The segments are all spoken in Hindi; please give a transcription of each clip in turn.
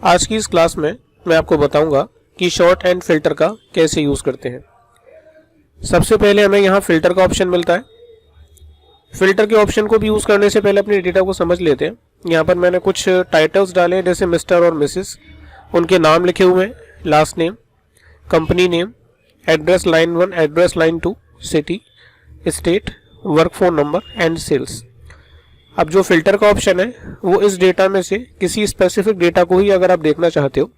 आज की इस क्लास में मैं आपको बताऊंगा कि शॉर्ट हैंड फिल्टर का कैसे यूज़ करते हैं। सबसे पहले हमें यहाँ फिल्टर का ऑप्शन मिलता है। फिल्टर के ऑप्शन को भी यूज़ करने से पहले अपने डेटा को समझ लेते हैं। यहाँ पर मैंने कुछ टाइटल्स डाले हैं, जैसे मिस्टर और मिसेस, उनके नाम लिखे हुए हैं, last name, company name, address line 1, address line 2, city, state, work phone number and sales. अब जो फिल्टर का ऑप्शन है वो इस डेटा में से किसी स्पेसिफिक डेटा को ही अगर आप देखना चाहते हो,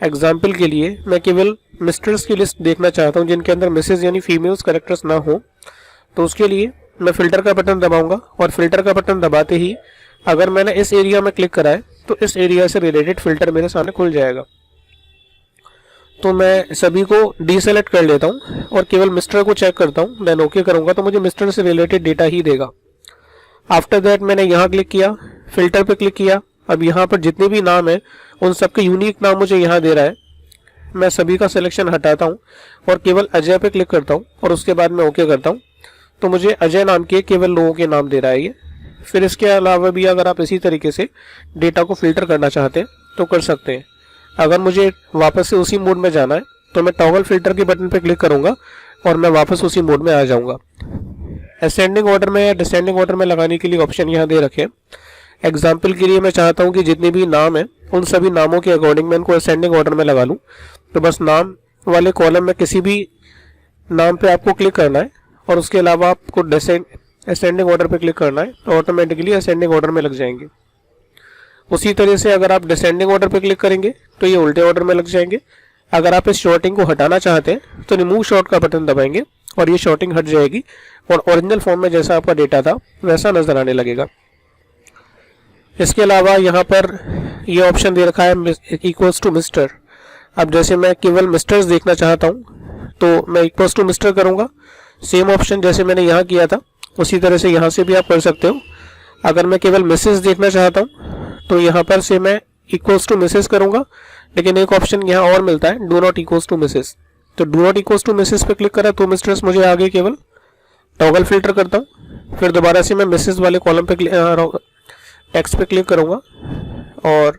एग्जाम्पल के लिए मैं केवल मिस्टर्स की लिस्ट देखना चाहता हूँ जिनके अंदर मिसेज यानी फीमेल्स कैरेक्टर्स ना हो, तो उसके लिए मैं फिल्टर का बटन दबाऊंगा और फिल्टर का बटन दबाते ही अगर मैंने इस एरिया में क्लिक करा है तो इस एरिया से रिलेटेड फिल्टर मेरे सामने खुल जाएगा। तो मैं सभी को डीसेलेक्ट कर लेता हूँ और केवल मिस्टर को चेक करता हूँ, देन ओके करूँगा तो मुझे मिस्टर से रिलेटेड डेटा ही देगा। आफ्टर दैट मैंने यहाँ क्लिक किया, फिल्टर पे क्लिक किया। अब यहाँ पर जितने भी नाम हैं उन सबके यूनिक नाम मुझे यहाँ दे रहा है। मैं सभी का सिलेक्शन हटाता हूँ और केवल अजय पे क्लिक करता हूँ और उसके बाद मैं ओके करता हूँ, तो मुझे अजय नाम के केवल लोगों के नाम दे रहा है ये। फिर इसके अलावा भी अगर आप इसी तरीके से डेटा को फिल्टर करना चाहते हैं तो कर सकते हैं। अगर मुझे वापस से उसी मोड में जाना है तो मैं टॉगल फिल्टर के बटन पे क्लिक करूँगा और मैं वापस उसी मोड में आ जाऊँगा। असेंडिंग ऑर्डर में या डिसेंडिंग ऑर्डर में लगाने के लिए ऑप्शन यहाँ दे रखे हैं। एग्जाम्पल के लिए मैं चाहता हूँ कि जितने भी नाम हैं उन सभी नामों के अकॉर्डिंग मैं इनको असेंडिंग ऑर्डर में लगा लूँ। तो बस नाम वाले कॉलम में किसी भी नाम पे आपको क्लिक करना है और उसके अलावा आपको असेंडिंग ऑर्डर पे क्लिक करना है तो ऑटोमेटिकली असेंडिंग ऑर्डर में लग जाएंगे। उसी तरह से अगर आप डिसेंडिंग ऑर्डर पे क्लिक करेंगे तो ये उल्टे ऑर्डर में लग जाएंगे। अगर आप इस शॉर्टिंग को हटाना चाहते हैं तो रिमूव शॉर्ट का बटन दबाएंगे और ये शॉर्टिंग हट जाएगी और ओरिजिनल फॉर्म में जैसा आपका डेटा था वैसा नजर आने लगेगा। इसके अलावा यहाँ पर ये ऑप्शन दे रखा है इक्वल्स टू मिस्टर। अब जैसे मैं केवल मिस्टर्स देखना चाहता हूँ तो मैं इक्वल्स टू मिस्टर करूँगा। सेम ऑप्शन जैसे मैंने यहाँ किया था उसी तरह से यहाँ से भी आप कर सकते हो। अगर मैं केवल मिसेस देखना चाहता हूँ तो यहाँ पर से मैं इक्वल्स टू मिसेस करूँगा, लेकिन एक ऑप्शन यहाँ और मिलता है, do not equals to Mrs. तो do not equals to Mrs पे क्लिक करा तो मिस्टर्स मुझे आगे केवल टॉगल फिल्टर करता हूँ। फिर दोबारा से मैं मिसेस वाले कॉलम पे टेक्स्ट पे क्लिक करूँगा और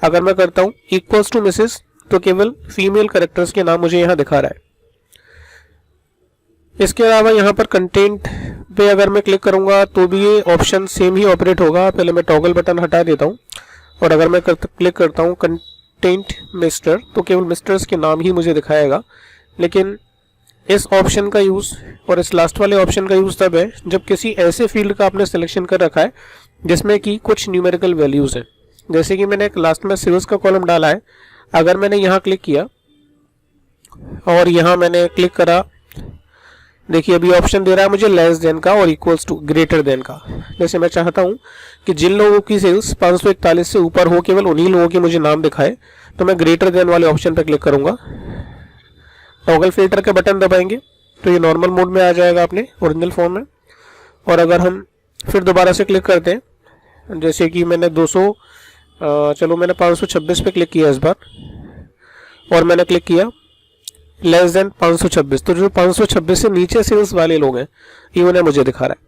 अगर मैं करता हूँ इक्वल्स टू मिसेस तो केवल फीमेल कैरेक्टर्स के नाम मुझे यहाँ दिखा रहा है। इसके अलावा यहाँ पर कंटेंट पे अगर मैं क्लिक करूँगा तो भी ये ऑप्शन सेम ही ऑपरेट होगा। पहले मैं टॉगल बटन हटा देता हूँ और अगर मैं क्लिक करता हूँ कंटेंट मिस्टर तो केवल मिस्टर्स के नाम ही मुझे दिखाएगा। लेकिन इस ऑप्शन का यूज़ और इस लास्ट वाले ऑप्शन का यूज़ तब है जब किसी ऐसे फील्ड का आपने सिलेक्शन कर रखा है जिसमें कि कुछ न्यूमेरिकल वैल्यूज़ हैं। जैसे कि मैंने एक लास्ट में सेल्स का कॉलम डाला है। अगर मैंने यहाँ क्लिक किया और यहाँ मैंने क्लिक करा, देखिए अभी ऑप्शन दे रहा है मुझे लेस देन का और इक्वल्स टू ग्रेटर देन का। जैसे मैं चाहता हूँ कि जिन लोगों की सेल्स 541 से ऊपर हो केवल उन्हीं लोगों के मुझे नाम दिखाए, तो मैं ग्रेटर देन वाले ऑप्शन पर क्लिक करूँगा। टॉगल फिल्टर के बटन दबाएंगे तो ये नॉर्मल मोड में आ जाएगा अपने ओरिजिनल फॉर्म में। और अगर हम फिर दोबारा से क्लिक करते हैं, जैसे कि मैंने 526 पे क्लिक किया इस बार और मैंने क्लिक किया लेस देन 526, तो जो 526 से नीचे सेल्स वाले लोग हैं ये उन्हें मुझे दिखा रहा है।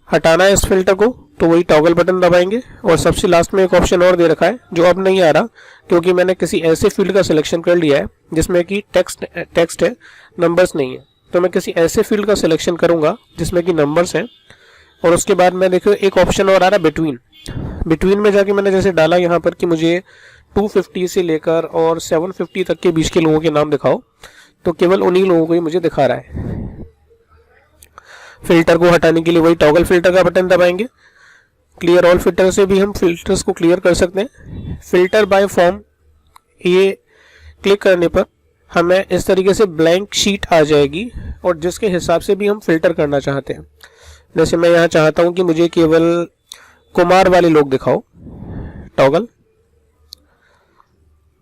हटाना है इस फिल्टर को तो वही टॉगल बटन दबाएंगे और सबसे लास्ट में एक ऑप्शन और दे रखा है जो अब नहीं आ रहा क्योंकि मैंने किसी ऐसे फील्ड का सिलेक्शन कर लिया है जिसमें कि टेक्स्ट है, नंबर्स नहीं है। तो मैं किसी ऐसे फील्ड का सिलेक्शन करूंगा जिसमें कि नंबर्स हैं और उसके बाद मैं देखो एक ऑप्शन और आ रहा है बिटवीन में जाके मैंने जैसे डाला यहाँ पर कि मुझे 250 से लेकर और 750 तक के बीच के लोगों के नाम दिखाओ, तो केवल उन्हीं लोगों को ही मुझे दिखा रहा है। फिल्टर को हटाने के लिए वही टॉगल फिल्टर का बटन दबाएंगे। क्लियर ऑल फिल्टर से भी हम फिल्टर्स को क्लियर कर सकते हैं। फिल्टर बाय फॉर्म ये क्लिक करने पर हमें इस तरीके से ब्लैंक शीट आ जाएगी और जिसके हिसाब से भी हम फिल्टर करना चाहते हैं। जैसे मैं यहाँ चाहता हूँ कि मुझे केवल कुमार वाले लोग दिखाओ, टॉगल,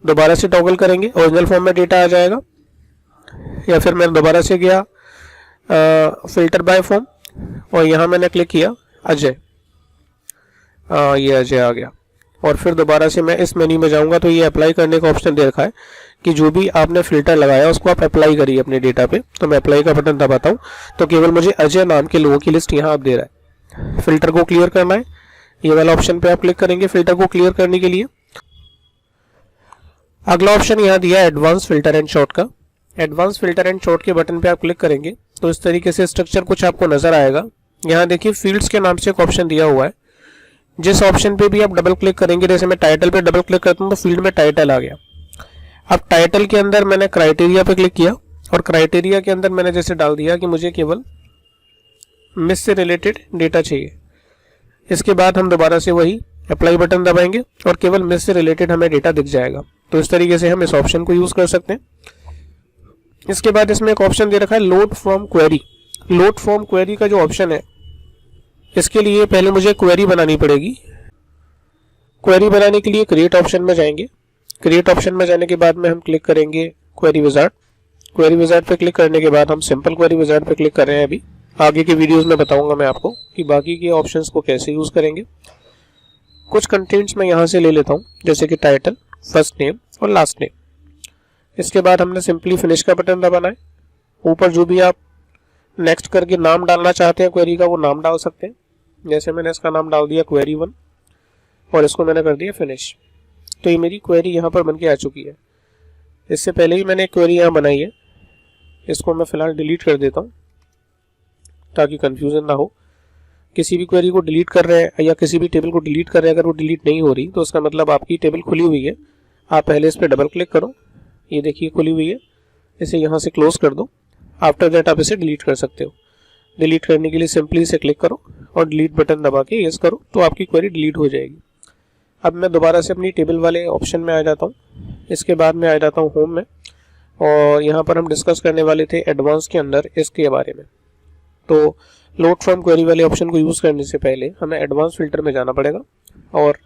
दोबारा से टॉगल करेंगे, ओरिजिनल फॉर्म में डेटा आ जाएगा। या फिर मैं दोबारा से गया फिल्टर बाय फॉर्म और यहाँ मैंने क्लिक किया अजय, ये अजय आ गया। और फिर दोबारा से मैं इस मेन्यू में जाऊँगा तो ये अप्लाई करने का ऑप्शन दे रखा है कि जो भी आपने फिल्टर लगाया उसको आप अप्लाई करिए अपने डेटा पे। तो मैं अप्लाई का बटन दबाता हूँ तो केवल मुझे अजय नाम के लोगों की लिस्ट यहाँ आप दे रहा है। फिल्टर को क्लियर करना है, ये वाला ऑप्शन पे आप क्लिक करेंगे फिल्टर को क्लियर करने के लिए। अगला ऑप्शन यहाँ दिया है एडवांस फिल्टर एंड शॉर्ट का। एडवांस फिल्टर एंड शॉर्ट के बटन पे आप क्लिक करेंगे तो इस तरीके से स्ट्रक्चर कुछ आपको नजर आएगा। यहाँ देखिए फील्ड्स के नाम से एक ऑप्शन दिया हुआ है, जिस ऑप्शन पे भी आप डबल क्लिक करेंगे, जैसे मैं टाइटल पे डबल क्लिक करता हूँ तो फील्ड में टाइटल आ गया। अब टाइटल के अंदर मैंने क्राइटेरिया पे क्लिक किया और क्राइटेरिया के अंदर मैंने जैसे डाल दिया कि मुझे केवल मिस से रिलेटेड डेटा चाहिए। इसके बाद हम दोबारा से वही अप्लाई बटन दबाएंगे और केवल मिस से रिलेटेड हमें डेटा दिख जाएगा। तो इस तरीके से हम इस ऑप्शन को यूज कर सकते हैं। इसके बाद इसमें एक ऑप्शन दे रखा है load from query. Load from query का जो ऑप्शन है, इसके लिए पहले मुझे क्वेरी बनानी पड़ेगी। क्वेरी बनाने के लिए क्रिएट ऑप्शन में जाएंगे। क्रिएट ऑप्शन में जाने के बाद में हम क्लिक करेंगे क्वेरी विजार्ड। क्वेरी विजार्ड पे क्लिक करने के बाद हम सिंपल क्वेरी विजार्ड पे क्लिक कर रहे हैं। अभी आगे के वीडियोस में बताऊंगा मैं आपको कि बाकी के ऑप्शंस को कैसे यूज करेंगे। कुछ कंटेंट्स मैं यहाँ से ले लेता हूँ, जैसे कि टाइटल, फर्स्ट नेम और लास्ट नेम। इसके बाद हमने सिंपली फिनिश का बटन दबाना है। ऊपर जो भी आप नेक्स्ट करके नाम डालना चाहते हैं क्वेरी का, वो नाम डाल सकते हैं। जैसे मैंने इसका नाम डाल दिया क्वेरी 1 और इसको मैंने कर दिया फिनिश। तो ये मेरी क्वेरी यहाँ पर बन के आ चुकी है। इससे पहले ही मैंने क्वेरी यहाँ बनाई है, इसको मैं फिलहाल डिलीट कर देता हूँ ताकि कंफ्यूजन ना हो। किसी भी क्वेरी को डिलीट कर रहे हैं या किसी भी टेबल को डिलीट कर रहे हैं, अगर वो डिलीट नहीं हो रही तो उसका मतलब आपकी टेबल खुली हुई है। आप पहले इस पर डबल क्लिक करो, ये देखिए खुली हुई है, इसे यहाँ से क्लोज कर दो। आफ्टर दैट आप इसे डिलीट कर सकते हो। डिलीट करने के लिए सिंपली इसे क्लिक करो और डिलीट बटन दबा के यस करो तो आपकी क्वेरी डिलीट हो जाएगी। अब मैं दोबारा से अपनी टेबल वाले ऑप्शन में आ जाता हूँ। इसके बाद में आ जाता हूँ होम में और यहाँ पर हम डिस्कस करने वाले थे एडवांस के अंदर इसके बारे में। तो लोड फ्रॉम क्वेरी वाले ऑप्शन को यूज़ करने से पहले हमें एडवांस फिल्टर में जाना पड़ेगा। और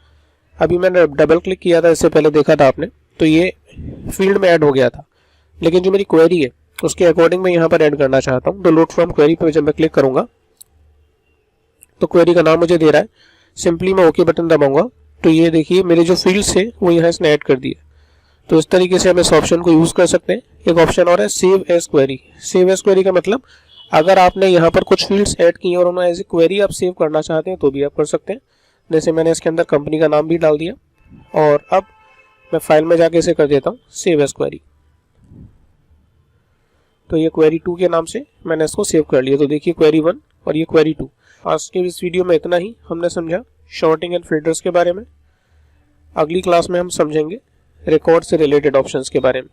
अभी मैंने डबल क्लिक किया था, इससे पहले देखा था आपने, तो ये फील्ड में ऐड हो गया था। लेकिन जो मेरी क्वेरी है उसके अकॉर्डिंग मैं यहाँ पर ऐड करना चाहता हूँ। तो लोड फ्रॉम क्वेरी पर जब मैं क्लिक करूँगा तो क्वेरी का नाम मुझे दे रहा है। सिंपली मैं ओके बटन दबाऊंगा तो ये देखिए मेरे जो फील्ड्स है वो यहाँ इसने ऐड कर दिए। तो इस तरीके से हम इस ऑप्शन को यूज़ कर सकते हैं। एक ऑप्शन और है save as query. Save as query का मतलब अगर आपने यहाँ पर कुछ फील्ड्स ऐड किए और उन्हें एज ए क्वेरी आप सेव करना चाहते हैं तो भी आप कर सकते हैं। जैसे मैंने इसके अंदर कंपनी का नाम भी डाल दिया और अब मैं फाइल में जाके इसे कर देता हूँ सेव एज क्वेरी। तो ये क्वेरी 2 के नाम से मैंने इसको सेव कर लिया। तो देखिए क्वेरी 1 और ये क्वेरी 2। आज के इस वीडियो में इतना ही हमने समझा शॉर्टिंग एंड फिल्टर्स के बारे में। अगली क्लास में हम समझेंगे रिकॉर्ड से रिलेटेड ऑप्शंस के बारे में।